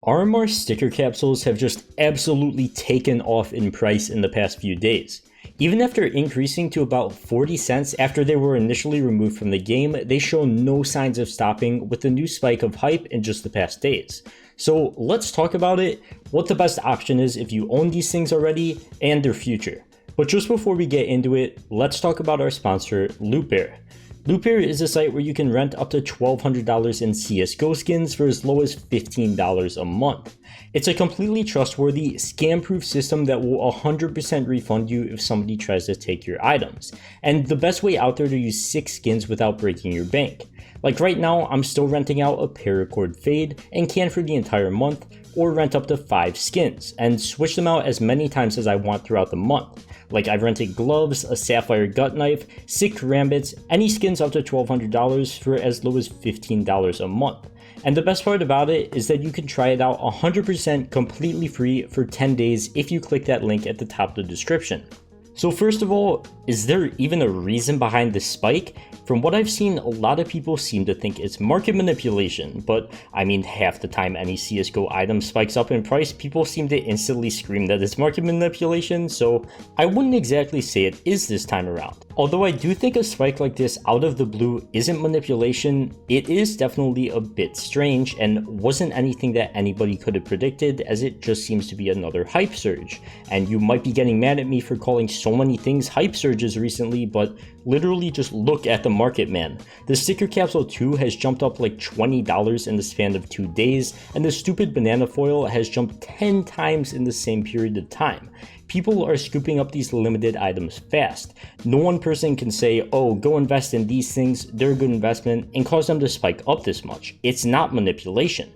RMR sticker capsules have just absolutely taken off in price in the past few days. Even after increasing to about 40 cents after they were initially removed from the game, they show no signs of stopping with the new spike of hype in just the past days. So let's talk about it, what the best option is if you own these things already, and their future. But just before we get into it, let's talk about our sponsor, LootBear. LootBear is a site where you can rent up to $1,200 in CSGO skins for as low as $15 a month. It's a completely trustworthy, scam-proof system that will 100% refund you if somebody tries to take your items. And the best way out there to use 6 skins without breaking your bank. Like right now, I'm still renting out a paracord fade and can for the entire month, or rent up to 5 skins, and switch them out as many times as I want throughout the month. Like I've rented gloves, a sapphire gut knife, 6 karambits, any skins up to $1,200 for as low as $15 a month. And the best part about it is that you can try it out 100% completely free for 10 days if you click that link at the top of the description. So first of all, is there even a reason behind this spike? From what I've seen, a lot of people seem to think it's market manipulation, but I mean half the time any CSGO item spikes up in price, people seem to instantly scream that it's market manipulation, so I wouldn't exactly say it is this time around. Although I do think a spike like this out of the blue isn't manipulation, it is definitely a bit strange and wasn't anything that anybody could have predicted, as it just seems to be another hype surge. And you might be getting mad at me for calling so many things hype surges recently, but literally just look at the market, man. The sticker capsule 2 has jumped up like $20 in the span of 2 days, and the stupid banana foil has jumped 10 times in the same period of time. People are scooping up these limited items fast. No one person can say, oh, go invest in these things, they're a good investment, and cause them to spike up this much. It's not manipulation.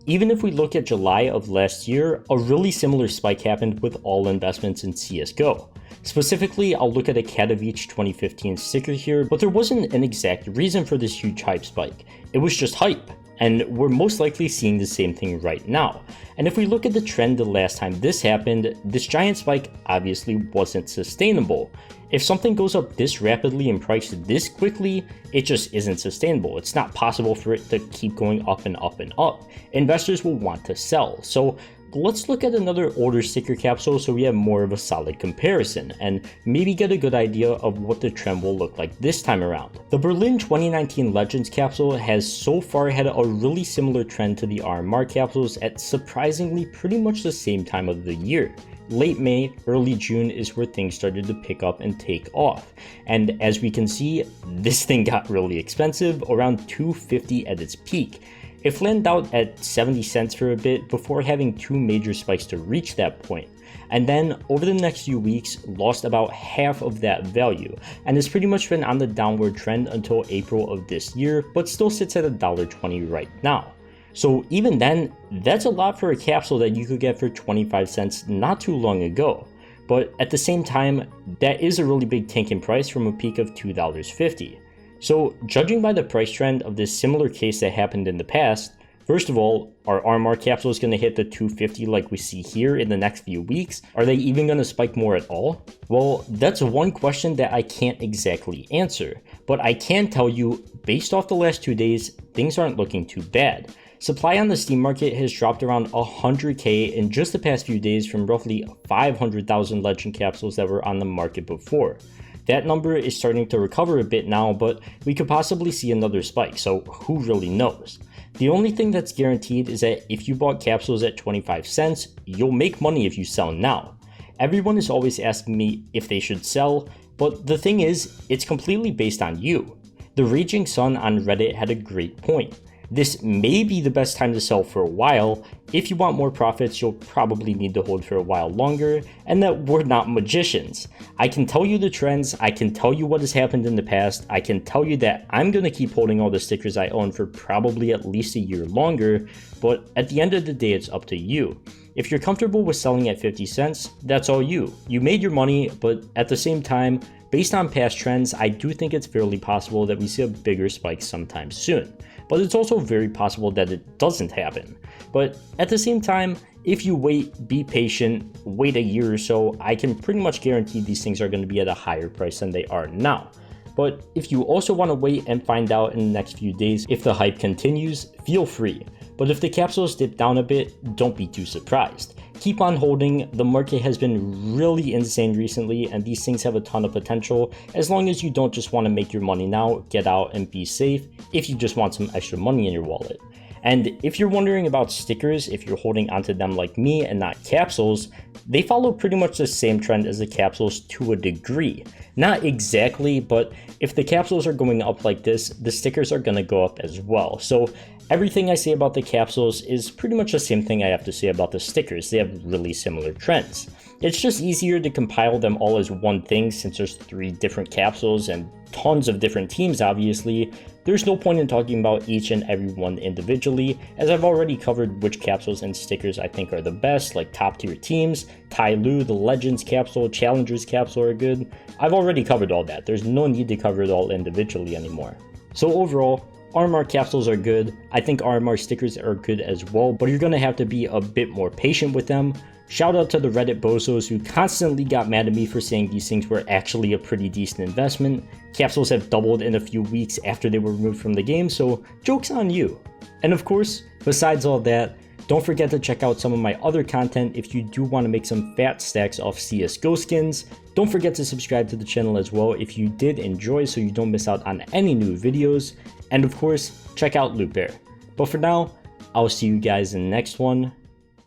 Even if we look at July of last year, a really similar spike happened with all investments in CSGO. Specifically, I'll look at a Katowice 2015 sticker here, but there wasn't an exact reason for this huge hype spike. It was just hype. And we're most likely seeing the same thing right now. And if we look at the trend the last time this happened, this giant spike obviously wasn't sustainable. If something goes up this rapidly in price this quickly, it just isn't sustainable. It's not possible for it to keep going up and up and up. Investors will want to sell. So let's look at another older sticker capsule so we have more of a solid comparison and maybe get a good idea of what the trend will look like this time around. The Berlin 2019 Legends capsule has so far had a really similar trend to the RMR capsules at surprisingly pretty much the same time of the year. Late May, early June is where things started to pick up and take off. And as we can see, this thing got really expensive, around $250 at its peak. It flattened out at 70 cents for a bit before having 2 major spikes to reach that point. And then over the next few weeks lost about half of that value, and has pretty much been on the downward trend until April of this year, but still sits at $1.20 right now. So even then, that's a lot for a capsule that you could get for 25 cents not too long ago. But at the same time, that is a really big tank in price from a peak of $2.50. So judging by the price trend of this similar case that happened in the past, first of all, are RMR capsules going to hit the $250 like we see here in the next few weeks? Are they even going to spike more at all? Well, that's one question that I can't exactly answer, but I can tell you, based off the last 2 days, things aren't looking too bad. Supply on the Steam market has dropped around 100k in just the past few days from roughly 500,000 legend capsules that were on the market before. That number is starting to recover a bit now, but we could possibly see another spike, so who really knows? The only thing that's guaranteed is that if you bought capsules at 25 cents, you'll make money if you sell now. Everyone is always asking me if they should sell, but the thing is, it's completely based on you. The Raging Sun on Reddit had a great point. This may be the best time to sell for a while. If you want more profits, you'll probably need to hold for a while longer, and that we're not magicians. I can tell you the trends, I can tell you what has happened in the past, I can tell you that I'm going to keep holding all the stickers I own for probably at least a year longer, but at the end of the day, it's up to you. If you're comfortable with selling at 50 cents, that's all you. You made your money, but at the same time, based on past trends, I do think it's fairly possible that we see a bigger spike sometime soon. But it's also very possible that it doesn't happen. But at the same time, if you wait, be patient, wait a year or so, I can pretty much guarantee these things are going to be at a higher price than they are now. But if you also want to wait and find out in the next few days if the hype continues, feel free. But if the capsules dip down a bit, don't be too surprised. Keep on holding, the market has been really insane recently and these things have a ton of potential. As long as you don't just want to make your money now, get out and be safe if you just want some extra money in your wallet. And if you're wondering about stickers, if you're holding onto them like me and not capsules, they follow pretty much the same trend as the capsules to a degree. Not exactly, but if the capsules are going up like this, the stickers are going to go up as well. So everything I say about the capsules is pretty much the same thing I have to say about the stickers. They have really similar trends. It's just easier to compile them all as one thing since there's 3 different capsules and tons of different teams obviously. There's no point in talking about each and every one individually, as I've already covered which capsules and stickers I think are the best, like top tier teams, Tai Lu, the Legends capsule, Challengers capsule are good. I've already covered all that, there's no need to cover it all individually anymore. So overall, RMR capsules are good. I think RMR stickers are good as well, but you're gonna have to be a bit more patient with them. Shout out to the Reddit bozos who constantly got mad at me for saying these things were actually a pretty decent investment. Capsules have doubled in a few weeks after they were removed from the game, so joke's on you. And of course, besides all that, don't forget to check out some of my other content if you do want to make some fat stacks off CSGO skins. Don't forget to subscribe to the channel as well if you did enjoy so you don't miss out on any new videos. And of course, check out LootBear. But for now, I'll see you guys in the next one.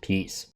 Peace.